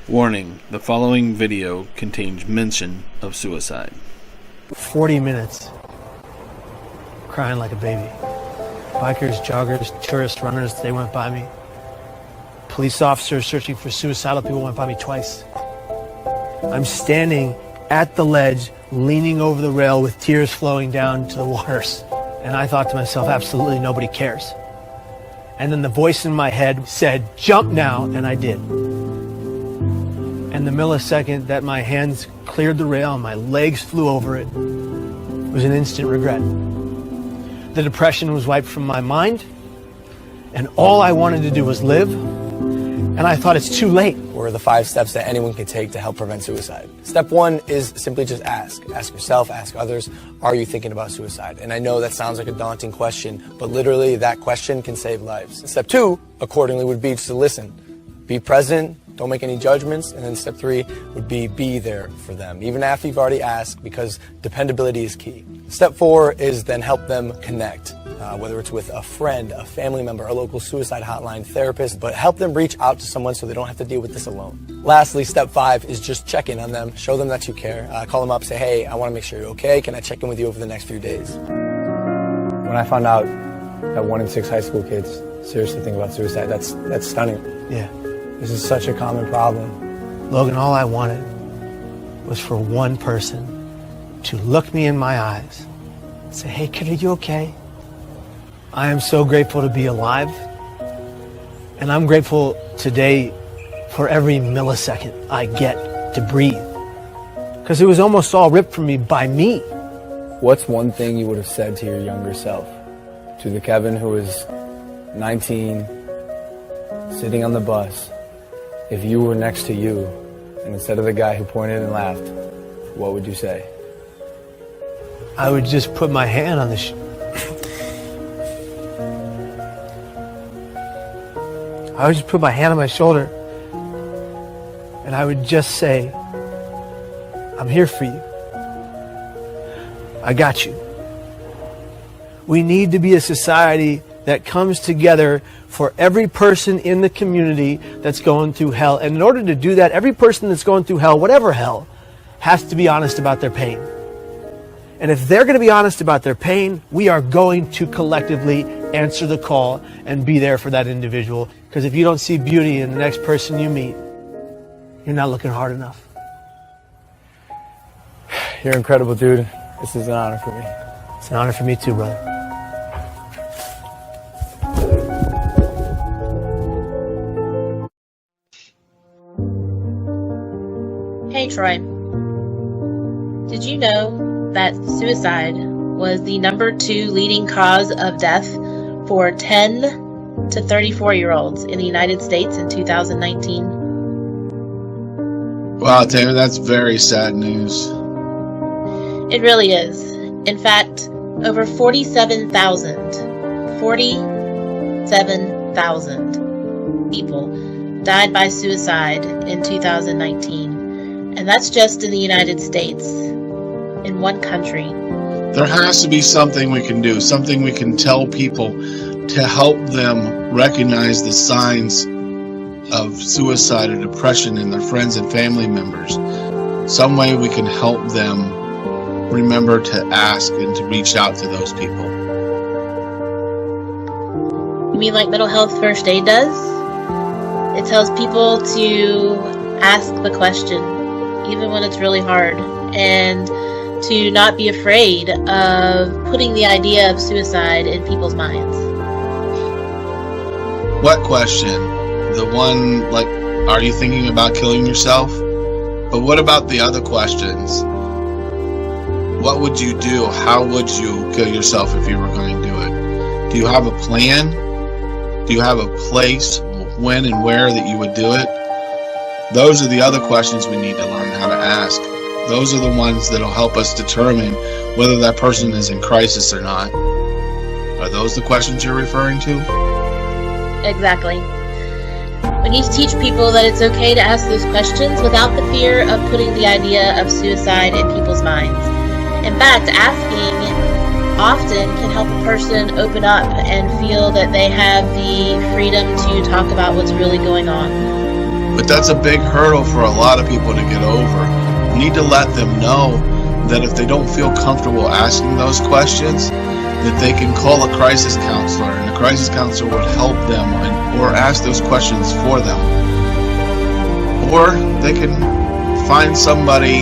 Warning, the following video contains mention of suicide. 40 minutes crying like a baby. Bikers, joggers, tourists, runners, they went by me. Police officers searching for suicidal people went by me twice. I'm standing at the ledge, leaning over the rail with tears flowing down to the waters. And I thought to myself, absolutely nobody cares. And then the voice in my head said, jump now, and I did. And the millisecond that my hands cleared the rail and my legs flew over it was an instant regret. The depression was wiped from my mind, and all I wanted to do was live, and I thought it's too late. What are the 5 steps that anyone can take to help prevent suicide? Step 1 is simply just ask. Ask yourself, ask others, are you thinking about suicide? And I know that sounds like a daunting question, but literally that question can save lives. Step 2, accordingly, would be just to listen. Be present, don't make any judgments, and then step 3 would be there for them, even after you've already asked, because dependability is key. Step 4 is then help them connect, whether it's with a friend, a family member, a local suicide hotline, therapist, but help them reach out to someone so they don't have to deal with this alone. Lastly, step 5 is just check in on them, show them that you care, call them up, say, hey, I want to make sure you're okay, can I check in with you over the next few days? When I found out that 1 in 6 high school kids seriously think about suicide, that's stunning. Yeah. This is such a common problem. Logan, all I wanted was for one person to look me in my eyes and say, hey, kid, are you okay? I am so grateful to be alive. And I'm grateful today for every millisecond I get to breathe. Because it was almost all ripped from me by me. What's one thing you would have said to your younger self? To the Kevin who was 19, sitting on the bus, if you were next to you, and instead of the guy who pointed and laughed, what would you say? I would just put my hand on the I would just put my hand on my shoulder, and I would just say, I'm here for you. I got you. We need to be a society that comes together for every person in the community that's going through hell. And in order to do that, every person that's going through hell, whatever hell, has to be honest about their pain. And if they're going to be honest about their pain, we are going to collectively answer the call and be there for that individual. Because if you don't see beauty in the next person you meet, you're not looking hard enough. You're incredible, dude. This is an honor for me. It's an honor for me too, brother. Hey Troy, did you know that suicide was the #2 leading cause of death for 10 to 34-year-olds in the United States in 2019? Wow, Taylor, that's very sad news. It really is. In fact, over 47,000 people died by suicide in 2019. And that's just in the United States, in one country. There has to be something we can do, something we can tell people to help them recognize the signs of suicide or depression in their friends and family members. Some way we can help them remember to ask and to reach out to those people. You mean like mental health first aid does? It tells people to ask the question, even when it's really hard, and to not be afraid of putting the idea of suicide in people's minds. What question? The one like, are you thinking about killing yourself? But what about the other questions? What would you do? How would you kill yourself if you were going to do it? Do you have a plan? Do you have a place, when and where that you would do it? Those are the other questions we need to learn how to ask. Those are the ones that will help us determine whether that person is in crisis or not. Are those the questions you're referring to? Exactly. We need to teach people that it's okay to ask those questions without the fear of putting the idea of suicide in people's minds. In fact, asking often can help a person open up and feel that they have the freedom to talk about what's really going on. But that's a big hurdle for a lot of people to get over. We need to let them know that if they don't feel comfortable asking those questions, that they can call a crisis counselor, and the crisis counselor would help them or ask those questions for them. Or they can find somebody,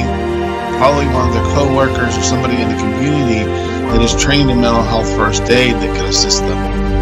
probably one of their coworkers or somebody in the community that is trained in mental health first aid that can assist them.